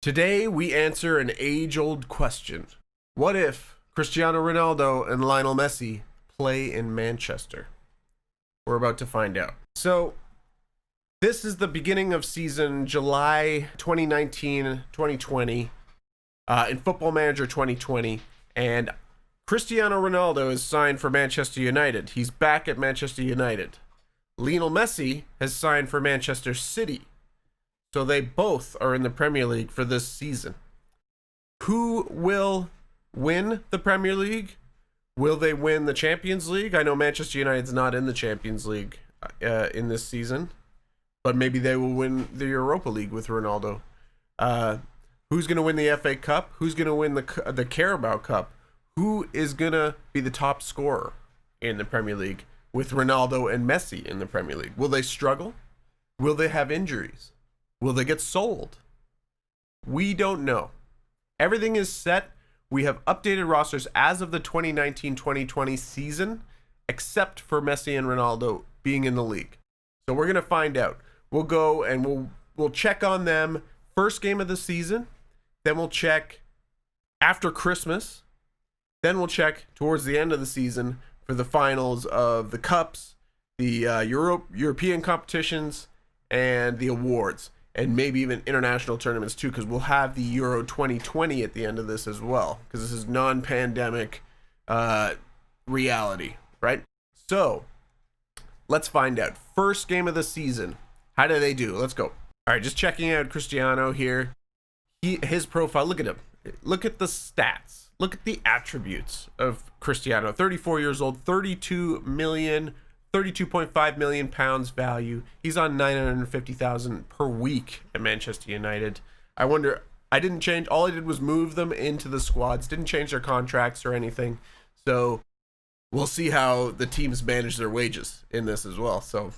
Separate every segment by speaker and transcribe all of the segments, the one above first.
Speaker 1: Today we answer an age-old question. What if Cristiano Ronaldo and Lionel Messi play in Manchester? We're about to find out. So, this is the beginning of season July 2019-2020 in Football Manager 2020, and Cristiano Ronaldo is signed for Manchester United. He's back at Manchester United. Lionel Messi has signed for Manchester City. So they both are in the Premier League for this season. Who will win the Premier League? Will they win the Champions League? I know Manchester United's not in the Champions League in this season, but maybe they will win the Europa League with Ronaldo. Who's going to win the FA Cup? Who's going to win the Carabao Cup? Who is going to be the top scorer in the Premier League with Ronaldo and Messi in the Premier League? Will they struggle? Will they have injuries? Will they get sold? We don't know. Everything is set. We have updated rosters as of the 2019-2020 season, except for Messi and Ronaldo being in the league. So we're going to find out. We'll go and we'll check on them first game of the season. Then we'll check after Christmas. Then we'll check towards the end of the season for the finals of the cups, the European competitions, and the awards. And maybe even international tournaments too, because we'll have the Euro 2020 at the end of this as well, because this is non-pandemic reality, right? So let's find out. First game of the season. How do they do? Let's go. All right, just checking out Cristiano here. His profile, look at him. Look at the stats. Look at the attributes of Cristiano. 34 years old, 32.5 million pounds value. He's on 950,000 per week at Manchester United. I wonder, I didn't change, all I did was move them into the squads, didn't change their contracts or anything. So we'll see how the teams manage their wages in this as well. So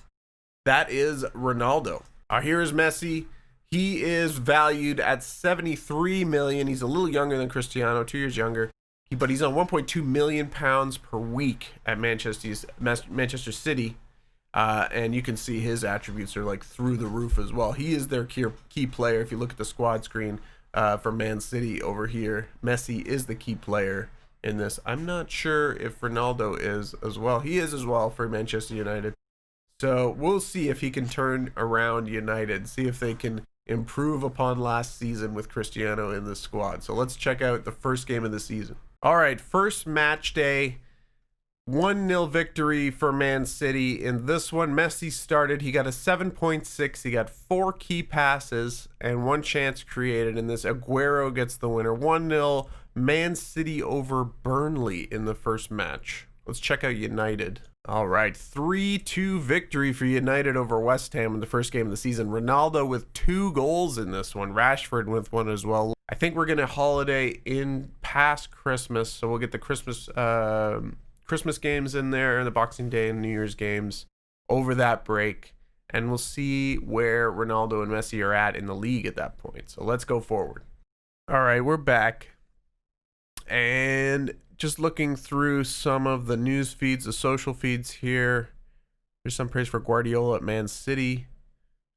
Speaker 1: that is Ronaldo. Here is Messi. He is valued at 73 million. He's a little younger than Cristiano, 2 years younger. But he's on 1.2 million pounds per week at Manchester City. And you can see his attributes are like through the roof as well. He is their key player. If you look at the squad screen for Man City over here, Messi is the key player in this. I'm not sure if Ronaldo is as well. He is as well for Manchester United. So we'll see if he can turn around United, see if they can improve upon last season with Cristiano in the squad. So let's check out the first game of the season. All right, first match day, 1-0 victory for Man City. In this one, Messi started. He got a 7.6. He got 4 key passes and 1 chance created. In this, Aguero gets the winner. 1-0 Man City over Burnley in the first match. Let's check out United. All right, 3-2 victory for United over West Ham in the first game of the season. Ronaldo with 2 goals in this one. Rashford with 1 as well. I think we're going to holiday in past Christmas, so we'll get the Christmas games in there, and the Boxing Day and New Year's games over that break, and we'll see where Ronaldo and Messi are at in the league at that point. So let's go forward. All right, we're back, and just looking through some of the news feeds, the social feeds here. There's some praise for Guardiola at Man City.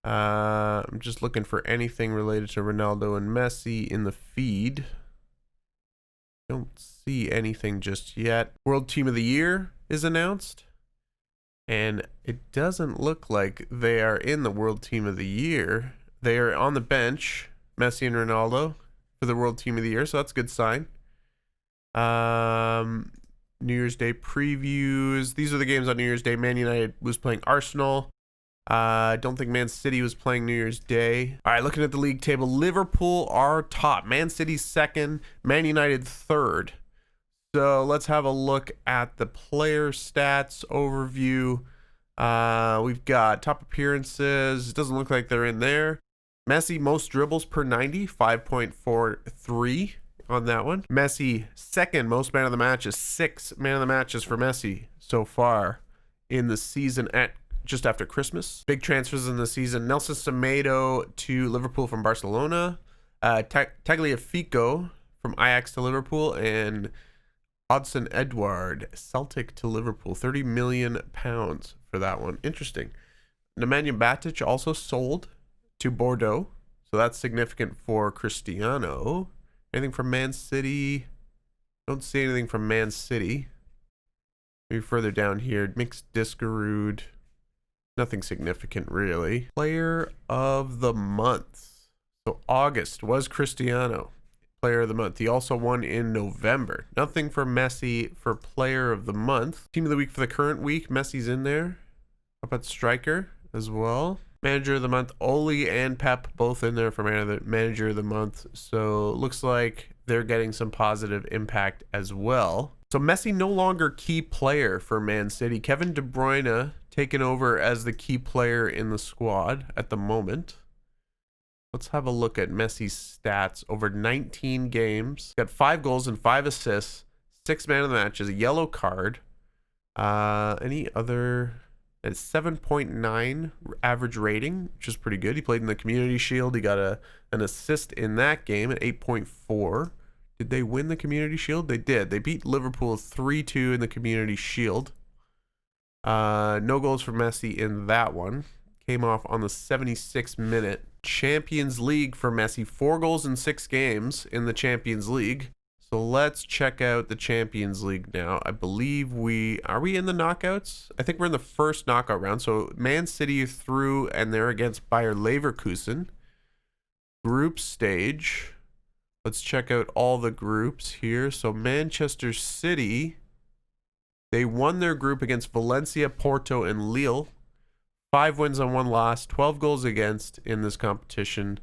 Speaker 1: I'm just looking for anything related to Ronaldo and Messi in the feed. Don't see anything just yet. World Team of the Year is announced, and it doesn't look like they are in the World Team of the Year. They are on the bench, Messi and Ronaldo, for the World Team of the Year, so that's a good sign. New Year's Day previews. These are the games on New Year's Day. Man United was playing Arsenal. I don't think Man City was playing New Year's Day. All right, looking at the league table, Liverpool are top. Man City second, Man United third. So let's have a look at the player stats overview. We've got top appearances. It doesn't look like they're in there. Messi, most dribbles per 90, 5.43 on that one. Messi, second most man of the matches, 6 man of the matches for Messi so far in the season at just after Christmas. Big transfers in the season. Nelson Semedo to Liverpool from Barcelona. Tagliafico from Ajax to Liverpool. And Odsonne Edouard, Celtic to Liverpool. 30 million pounds for that one. Interesting. Nemanja Batic also sold to Bordeaux. So that's significant for Cristiano. Anything from Man City? Don't see anything from Man City. Maybe further down here. Mixed Discarude. Nothing significant, really. Player of the month. So August was Cristiano. Player of the month. He also won in November. Nothing for Messi for player of the month. Team of the week for the current week. Messi's in there. How about striker as well? Manager of the month. Oli and Pep both in there for manager of the month. So looks like they're getting some positive impact as well. So Messi no longer key player for Man City. Kevin De Bruyne taken over as the key player in the squad at the moment. Let's have a look at Messi's stats over 19 games. Got 5 goals and 5 assists, 6 man of the matches, a yellow card. Any other? It's 7.9 average rating, which is pretty good. He played in the Community Shield. He got an assist in that game at 8.4. Did they win the Community Shield? They did. They beat Liverpool 3-2 in the Community Shield. No goals for Messi in that one. Came off on the 76th minute. Champions League for Messi. 4 goals in 6 games in the Champions League. So let's check out the Champions League now. I believe are we in the knockouts? I think we're in the first knockout round. So Man City through, and they're against Bayer Leverkusen. Group stage. Let's check out all the groups here. So Manchester City, they won their group against Valencia, Porto, and Lille. 5 wins and 1 loss, 12 goals against in this competition.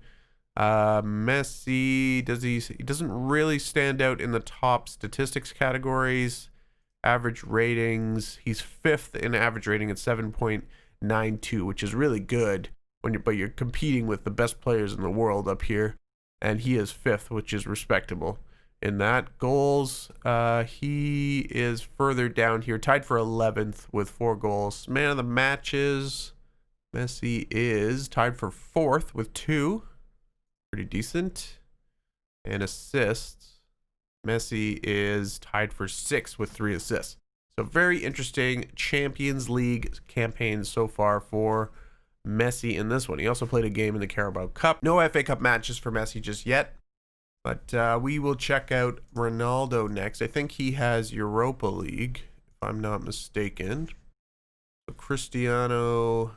Speaker 1: Messi, he doesn't really stand out in the top statistics categories. Average ratings, he's 5th in average rating at 7.92, which is really good but you're competing with the best players in the world up here, and he is 5th, which is respectable. In that goals, he is further down here, tied for 11th with 4 goals. Man of the matches, Messi is tied for 4th with 2. Pretty decent. And assists, Messi is tied for 6th with 3 assists. So very interesting Champions League campaign so far for Messi in this one. He also played a game in the Carabao Cup. No FA Cup matches for Messi just yet. But we will check out Ronaldo next. I think he has Europa League, if I'm not mistaken. So Cristiano,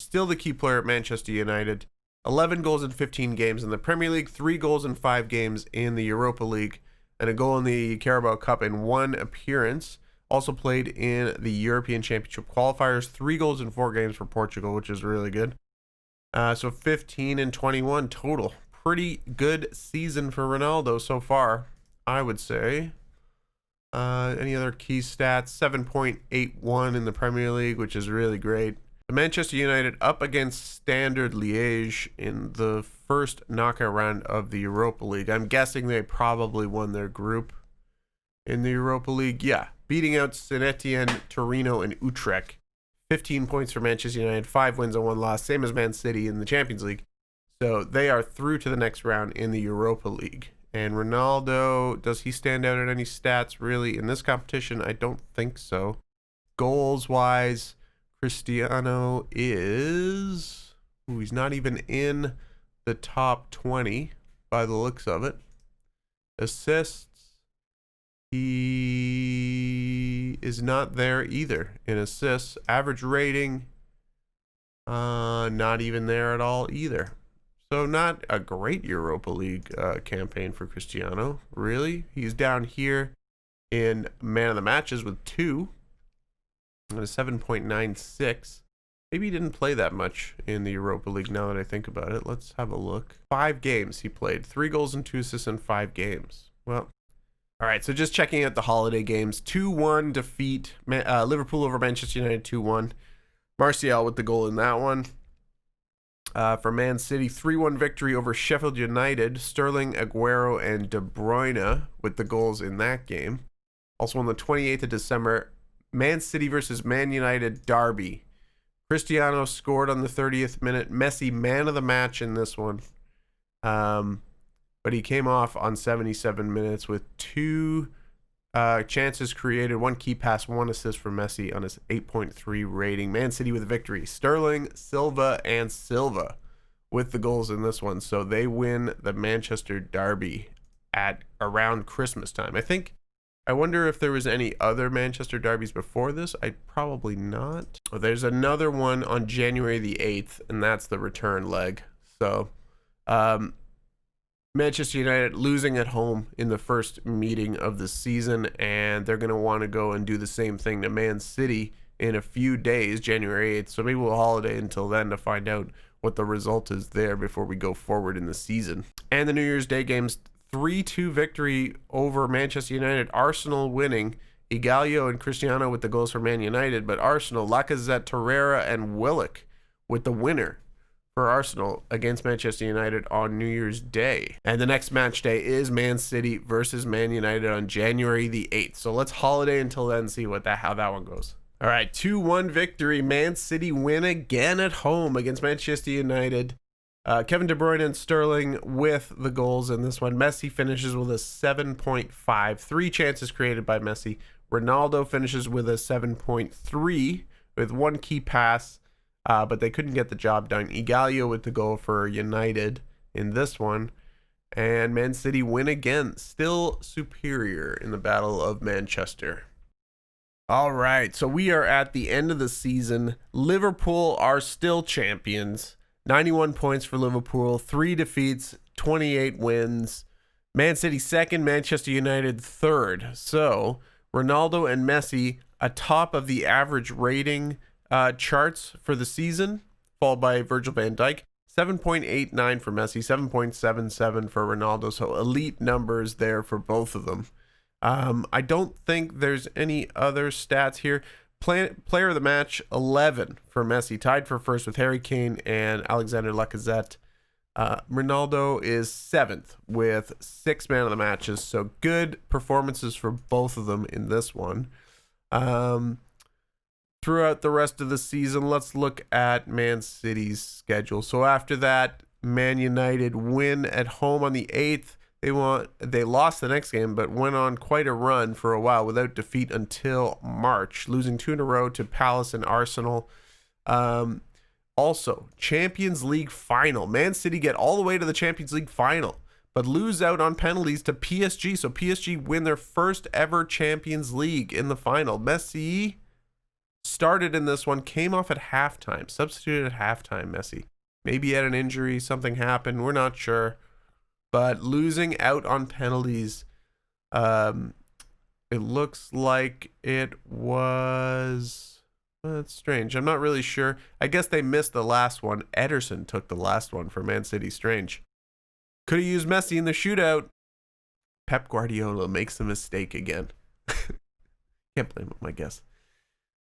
Speaker 1: still the key player at Manchester United. 11 goals in 15 games in the Premier League, 3 goals in 5 games in the Europa League, and a goal in the Carabao Cup in 1 appearance. Also played in the European Championship qualifiers, 3 goals in 4 games for Portugal, which is really good. So 15 and 21 total. Pretty good season for Ronaldo so far, I would say. Any other key stats? 7.81 in the Premier League, which is really great. Manchester United up against Standard Liège in the first knockout round of the Europa League. I'm guessing they probably won their group in the Europa League. Yeah, beating out Saint Etienne, Torino, and Utrecht. 15 points for Manchester United, 5 wins and 1 loss, same as Man City in the Champions League. So they are through to the next round in the Europa League. And Ronaldo, does he stand out at any stats really in this competition? I don't think so. Goals-wise, Cristiano is... he's not even in the top 20 by the looks of it. Assists, he is not there either in assists. Average rating, not even there at all either. So not a great Europa League campaign for Cristiano, really. He's down here in man of the matches with 2. And a 7.96. Maybe he didn't play that much in the Europa League now that I think about it. Let's have a look. 5 games he played. 3 goals and 2 assists in 5 games. Well, all right, so just checking out the holiday games. 2-1 defeat. Liverpool over Manchester United 2-1. Martial with the goal in that one. For Man City, 3-1 victory over Sheffield United. Sterling, Aguero, and De Bruyne with the goals in that game. Also on the 28th of December, Man City versus Man United derby. Cristiano scored on the 30th minute. Messi, man of the match in this one. But he came off on 77 minutes with 2 chances created, 1 key pass, 1 assist for Messi on his 8.3 rating. Man City with a victory. Sterling, Silva, and Silva with the goals in this one. So they win the Manchester Derby at around Christmas time. I wonder if there was any other Manchester derbies before this. Probably not. Oh, there's another one on January the 8th, and that's the return leg. So Manchester United losing at home in the first meeting of the season, and they're going to want to go and do the same thing to Man City in a few days, January 8th. So maybe we'll holiday until then to find out what the result is there before we go forward in the season. And the New Year's Day games, 3-2 victory over Manchester United. Arsenal winning. Igalio and Cristiano with the goals for Man United, but Arsenal, Lacazette, Torreira, and Willock with the winner for Arsenal against Manchester United on New Year's Day. And the next match day is Man City versus Man United on January the 8th. So let's holiday until then, see how that one goes. All right, 2-1 victory. Man City win again at home against Manchester United. Kevin De Bruyne and Sterling with the goals in this one. Messi finishes with a 7.5. 3 chances created by Messi. Ronaldo finishes with a 7.3 with 1 key pass, but they couldn't get the job done. Igalio with the goal for United in this one. And Man City win again, still superior in the Battle of Manchester. All right, so we are at the end of the season. Liverpool are still champions. 91 points for Liverpool, 3 defeats, 28 wins. Man City second, Manchester United third. So Ronaldo and Messi atop of the average rating charts for the season, followed by Virgil van Dijk. 7.89 for Messi, 7.77 for Ronaldo. So elite numbers there for both of them. I don't think there's any other stats here. Player of the match, 11 for Messi, tied for first with Harry Kane and Alexander Lacazette. Ronaldo is 7th with 6 man of the matches, so good performances for both of them in this one. Throughout the rest of the season, let's look at Man City's schedule. So after that, Man United win at home on the 8th. They lost the next game, but went on quite a run for a while without defeat until March, losing 2 in a row to Palace and Arsenal. Also, Champions League final. Man City get all the way to the Champions League final, but lose out on penalties to PSG. So PSG win their first ever Champions League in the final. Messi started in this one, came off at halftime, substituted at halftime. Messi maybe he had an injury, something happened, we're not sure. But losing out on penalties, it looks like it was... That's strange. I'm not really sure. I guess they missed the last one. Ederson took the last one for Man City. Strange. Could have used Messi in the shootout. Pep Guardiola makes a mistake again. Can't blame him, I guess.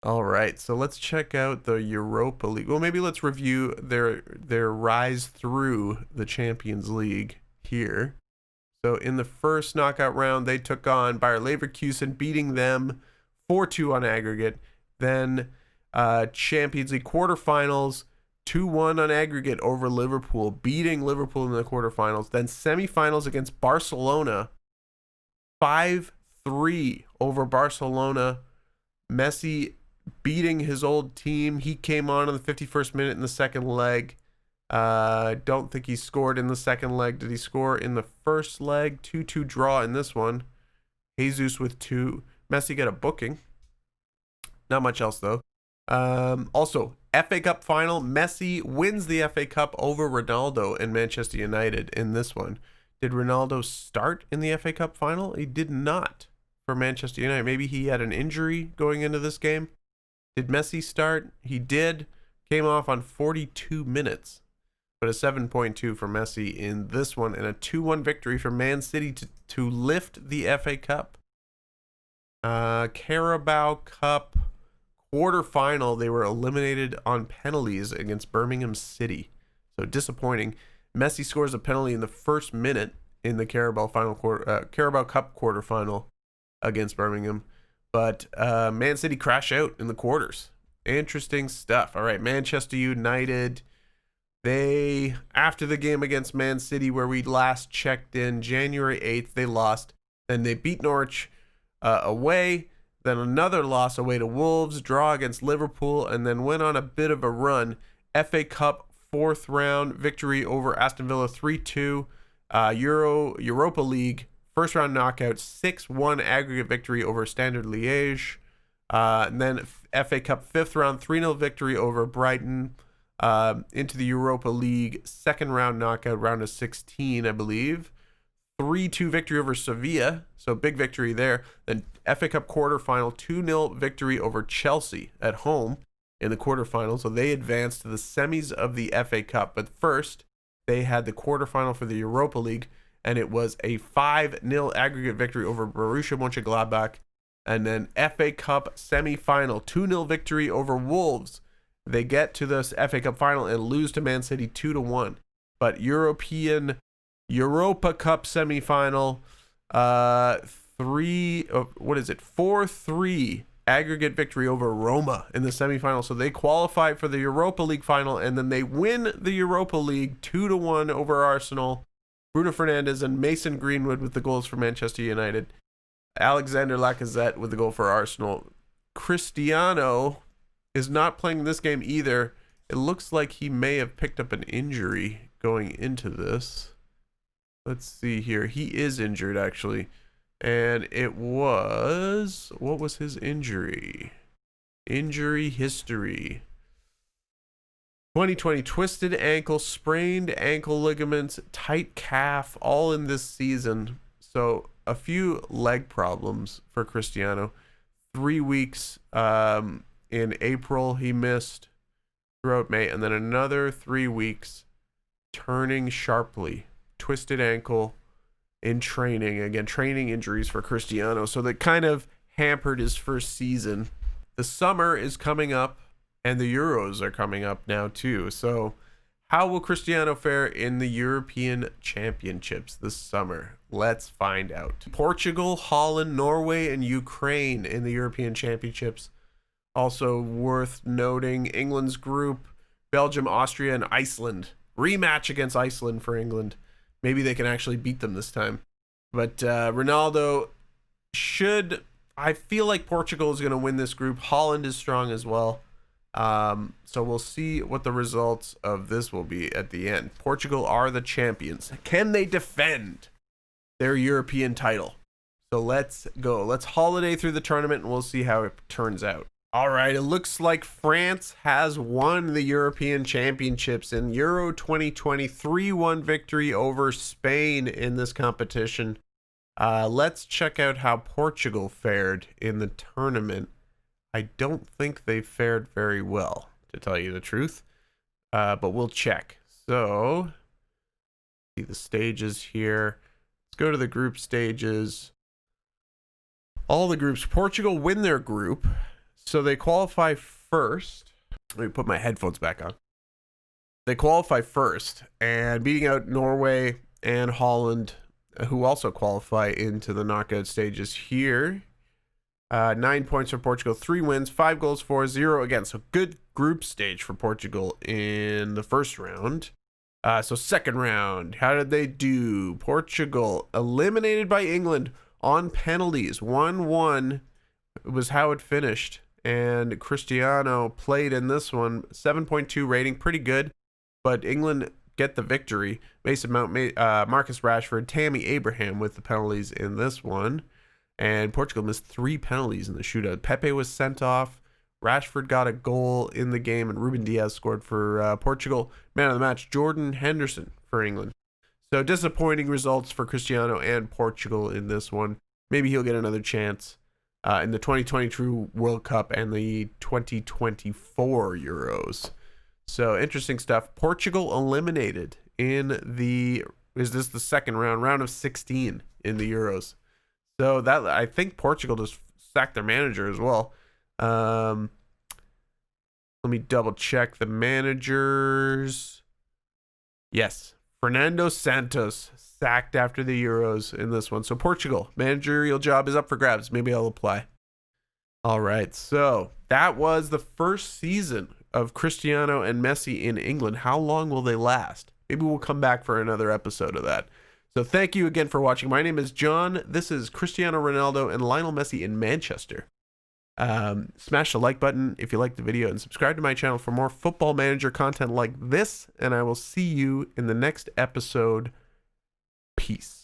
Speaker 1: All right, so let's check out the Europa League. Well, maybe let's review their rise through the Champions League here. So in the first knockout round, they took on Bayer Leverkusen, beating them 4-2 on aggregate. Then Champions League quarterfinals, 2-1 on aggregate over Liverpool, beating Liverpool in the quarterfinals. Then semifinals against Barcelona, 5-3 over Barcelona. Messi beating his old team. He came on in the 51st minute in the second leg. Don't think he scored in the second leg. Did he score in the first leg? 2-2 draw in this one. Jesus with 2. Messi got a booking. Not much else though. Also, FA Cup final. Messi wins the FA Cup over Ronaldo and Manchester United in this one. Did Ronaldo start in the FA Cup final? He did not for Manchester United. Maybe he had an injury going into this game. Did Messi start? He did. Came off on 42 minutes. But a 7.2 for Messi in this one, and a 2-1 victory for Man City to lift the FA Cup. Carabao Cup quarterfinal, they were eliminated on penalties against Birmingham City. So disappointing. Messi scores a penalty in the first minute in the Carabao Cup quarterfinal against Birmingham. But Man City crash out in the quarters. Interesting stuff. All right, Manchester United. They, after the game against Man City, where we last checked in January 8th, they lost. Then they beat Norwich away. Then another loss away to Wolves, draw against Liverpool, and then went on a bit of a run. FA Cup fourth round victory over Aston Villa 3-2. Europa League first round knockout 6-1 aggregate victory over Standard Liège. And then FA Cup fifth round 3-0 victory over Brighton. Into the Europa League second round knockout, round of 16, I believe. 3-2 victory over Sevilla, so big victory there. Then FA Cup quarterfinal 2-0 victory over Chelsea at home in the quarterfinal, so they advanced to the semis of the FA Cup. But first, they had the quarterfinal for the Europa League, and it was a 5-0 aggregate victory over Borussia Mönchengladbach. And then FA Cup semi-final 2-0 victory over Wolves. They get to this FA Cup final and lose to Man City 2-1. But Europa Cup semi-final 4-3 aggregate victory over Roma in the semi-final. So they qualify for the Europa League final, and then they win the Europa League 2-1 over Arsenal. Bruno Fernandes and Mason Greenwood with the goals for Manchester United. Alexander Lacazette with the goal for Arsenal. Cristiano is not playing this game either. It looks like he may have picked up an injury going into this. Let's see here. He is injured, actually. And it was... What was his injury? Injury history. 2020, twisted ankle, sprained ankle ligaments, tight calf, all in this season. So a few leg problems for Cristiano. 3 weeks in April he missed throughout May, and then another 3 weeks turning sharply. Twisted ankle in training. Again, training injuries for Cristiano. So that kind of hampered his first season. The summer is coming up, and the Euros are coming up now too. So how will Cristiano fare in the European Championships this summer? Let's find out. Portugal, Holland, Norway, and Ukraine in the European Championships. Also worth noting, England's group, Belgium, Austria, and Iceland. Rematch against Iceland for England. Maybe they can actually beat them this time. But Ronaldo should... I feel like Portugal is going to win this group. Holland is strong as well. So we'll see what the results of this will be at the end. Portugal are the champions. Can they defend their European title? So let's go. Let's holiday through the tournament, and we'll see how it turns out. All right, it looks like France has won the European Championships in Euro 2020, 3-1 victory over Spain in this competition. Let's check out how Portugal fared in the tournament. I don't think they fared very well, to tell you the truth, but we'll check. So, see the stages here. Let's go to the group stages. All the groups. Portugal win their group, so they qualify first. Let me put my headphones back on. They qualify first, and beating out Norway and Holland, who also qualify into the knockout stages here. 9 points for Portugal, 3 wins, 5 goals for, 0 against. So good group stage for Portugal in the first round. So second round, how did they do? Portugal eliminated by England on penalties. 1-1 was how it finished. And Cristiano played in this one. 7.2 rating, pretty good. But England get the victory. Mason Mount, Marcus Rashford, Tammy Abraham with the penalties in this one. And Portugal missed 3 penalties in the shootout. Pepe was sent off. Rashford got a goal in the game, and Ruben Diaz scored for Portugal. Man of the match, Jordan Henderson for England. So disappointing results for Cristiano and Portugal in this one. Maybe he'll get another chance in the 2022 World Cup and the 2024 Euros. So interesting stuff. Portugal eliminated in the... Is this the second round? Round of 16 in the Euros. So that, I think Portugal just sacked their manager as well. Let me double check the managers. Yes, Fernando Santos sacked after the Euros in this one. So Portugal, managerial job is up for grabs. Maybe I'll apply. All right, so that was the first season of Cristiano and Messi in England. How long will they last? Maybe we'll come back for another episode of that. So thank you again for watching. My name is John. This is Cristiano Ronaldo and Lionel Messi in Manchester. Smash the like button if you like the video, and subscribe to my channel for more Football Manager content like this, and I will see you in the next episode. Peace.